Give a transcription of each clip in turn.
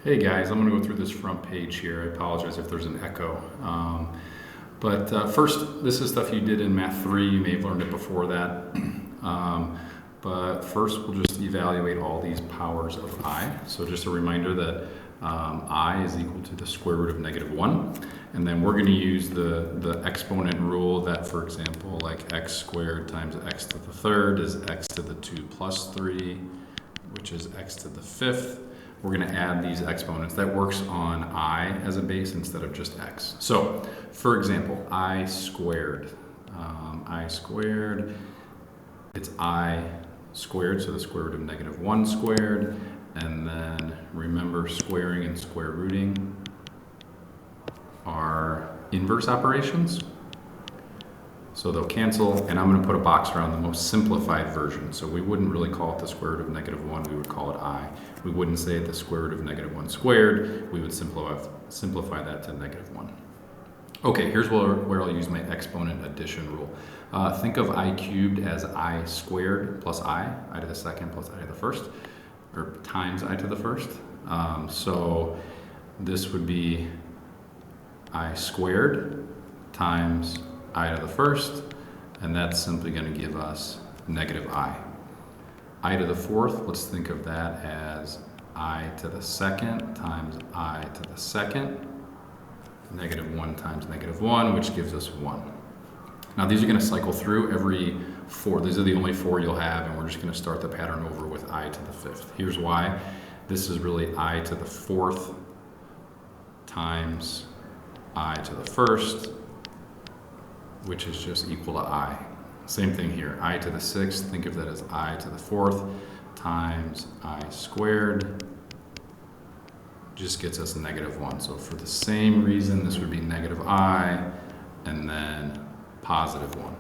Hey guys, I'm going to go through this front page here. I apologize if there's an echo. First, this is stuff you did in Math 3. You may have learned it before that. But first, we'll just evaluate all these powers of I. So just a reminder that I is equal to the square root of -1. And then we're going to use the exponent rule that, for example, like x squared times x to the third is x to the 2 plus 3, which is x to the fifth. We're going to add these exponents. That works on I as a base instead of just x. So, for example, I squared. It's I squared, so the square root of -1 squared. And then remember, squaring and square rooting are inverse operations. So they'll cancel, and I'm going to put a box around the most simplified version. So we wouldn't really call it the square root of -1, we would call it I. We wouldn't say the square root of -1 squared, we would simplify that to -1. Okay, here's where I'll use my exponent addition rule. Think of I cubed as I squared plus I to the second plus I to the first, or times I to the first. So this would be I squared times I to the first, and that's simply going to give us -I. I to the fourth, let's think of that as I to the second times I to the second, -1 times -1, which gives us 1. Now these are going to cycle through every 4. These are the only 4 you'll have, and we're just going to start the pattern over with I to the fifth. Here's why. This is really I to the fourth times I to the first, which is just equal to I. Same thing here, I to the sixth, think of that as I to the fourth times I squared, just gets us -1. So for the same reason, this would be -I and then +1.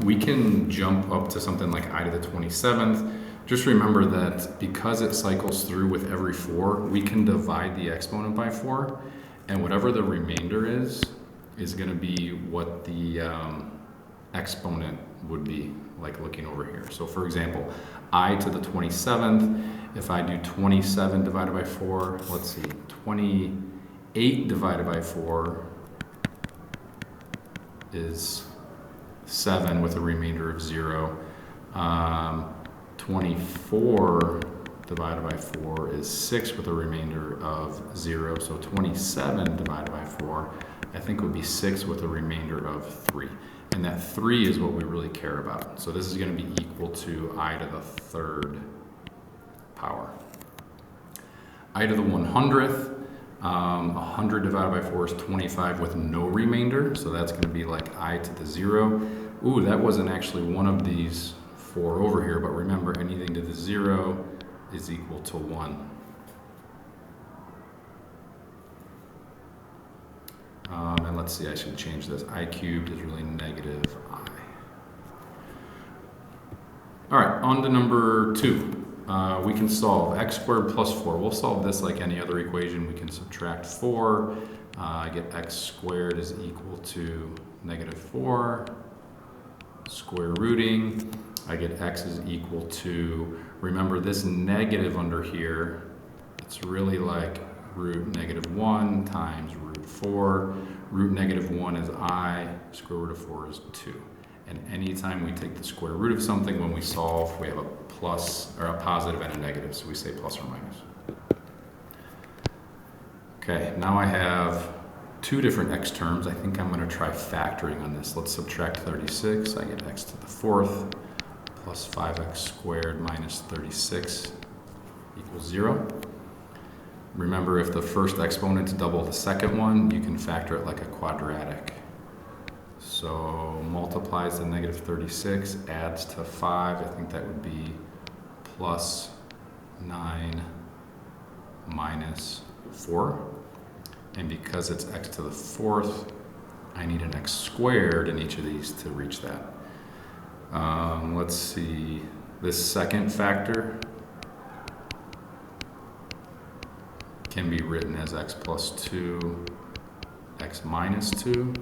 We can jump up to something like I to the 27th. Just remember that because it cycles through with every 4, we can divide the exponent by 4, and whatever the remainder is going to be what the exponent would be, like looking over here. So for example, I to the 27th, if I do 27 divided by 4, let's see, 28 divided by 4 is 7 with a remainder of 0. 24 divided by 4 is 6 with a remainder of 0. So 27 divided by 4, I think would be 6 with a remainder of 3. And that 3 is what we really care about. So this is going to be equal to I to the third power. I to the 100th, 100 divided by 4 is 25 with no remainder. So that's going to be like I to the 0. Ooh, that wasn't actually one of these 4 over here, but remember, anything to the 0 is equal to 1. And let's see, I should change this. I cubed is really -I. All right, on to number 2. We can solve x squared plus 4. We'll solve this like any other equation. We can subtract 4. I get x squared is equal to -4. Square rooting. I get x is equal to, remember this negative under here, it's really like root -1 times root 4. Root -1 is I, square root of 4 is 2. And anytime we take the square root of something, when we solve, we have a plus, or a positive and a negative, so we say plus or minus. Okay, now I have 2 different x terms. I think I'm going to try factoring on this. Let's subtract 36. I get x to the fourth plus 5x squared minus 36 equals 0. Remember, if the first exponent's double the second one, you can factor it like a quadratic. So multiplies the -36, adds to 5. I think that would be plus 9 minus 4. And because it's x to the fourth, I need an x squared in each of these to reach that. Let's see, this second factor can be written as x plus 2, x minus 2.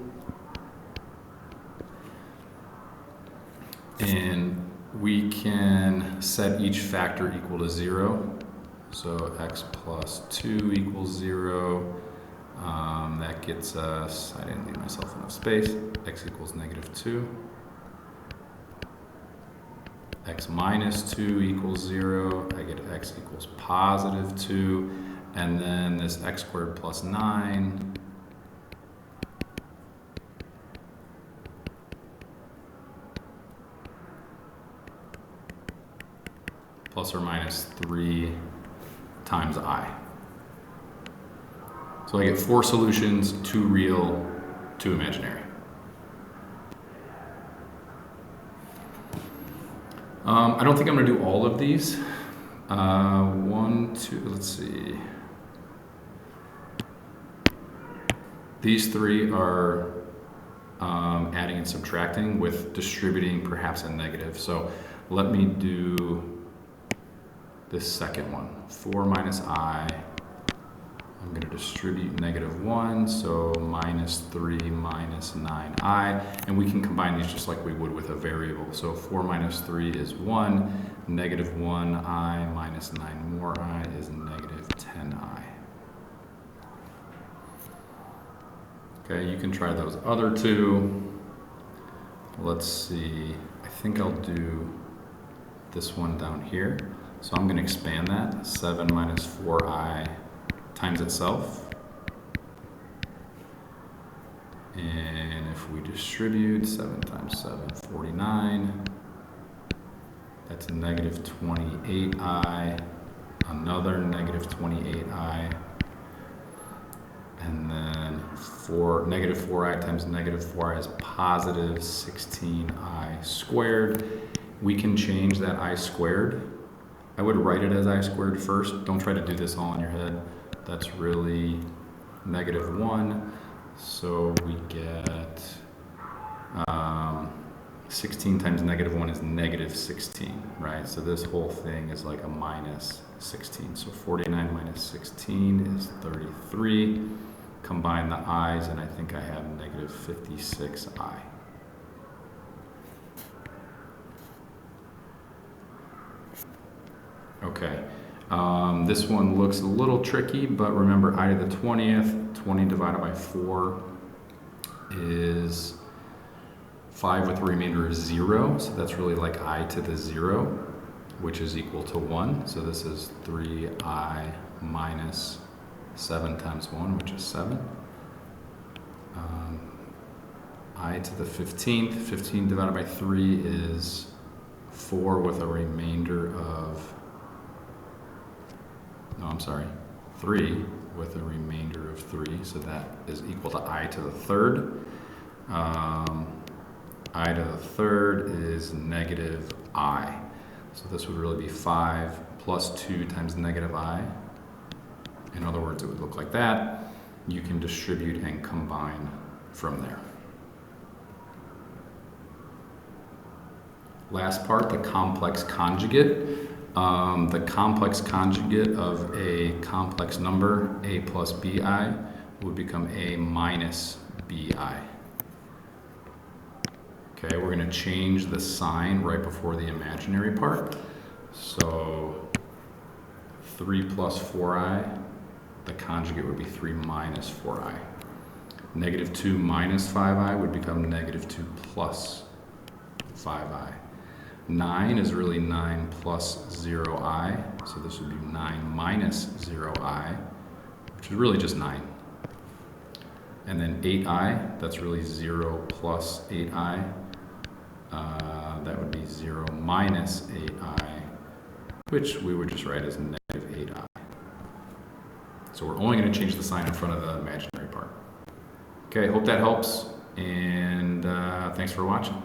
And we can set each factor equal to 0. So x plus 2 equals 0. That gets us, I didn't leave myself enough space, x equals negative 2. X minus 2 equals 0. I get x equals positive 2. And then this x squared plus 9 plus or minus 3 times I. So I get 4 solutions, 2 real, 2 imaginary. I don't think I'm going to do all of these. 1, 2, let's see. These 3 are adding and subtracting with distributing perhaps a negative. So let me do this second one. 4 minus I. I'm going to distribute negative 1, so minus 3 minus 9i, and we can combine these just like we would with a variable. So 4 minus 3 is 1, negative 1i minus 9 more I is negative 10i. Okay, you can try those other 2. Let's see, I think I'll do this one down here. So I'm going to expand that, 7 minus 4i times itself, and if we distribute 7 times 7, 49, that's a negative 28i, another negative 28i, and then negative 4i times negative 4i is positive 16i squared. We can change that I squared. I would write it as I squared first. Don't try to do this all in your head. That's really negative 1, so we get 16 times negative 1 is negative 16, right? So this whole thing is like a minus 16. So 49 minus 16 is 33. Combine the i's, and I think I have negative 56i. Okay. This one looks a little tricky, but remember I to the 20th, 20 divided by 4 is 5 with the remainder of 0, so that's really like I to the 0, which is equal to 1. So this is 3I minus 7 times 1, which is 7. I to the 15th, 15 divided by 3 is 4 with a remainder of 3 with a remainder of 3, so that is equal to I to the 3rd. I to the 3rd is negative I. So this would really be 5 plus 2 times negative I. In other words, it would look like that. You can distribute and combine from there. Last part, the complex conjugate. The complex conjugate of a complex number, a plus bi, would become a minus bi. Okay, we're going to change the sign right before the imaginary part. So 3 plus 4i, the conjugate would be 3 minus 4i. Negative 2 minus 5i would become negative 2 plus 5i. 9 is really 9 plus 0i, so this would be 9 minus 0i, which is really just 9. And then 8i, that's really 0 plus 8i. That would be 0 minus 8i, which we would just write as negative 8i. So we're only going to change the sign in front of the imaginary part. Okay, hope that helps, and thanks for watching.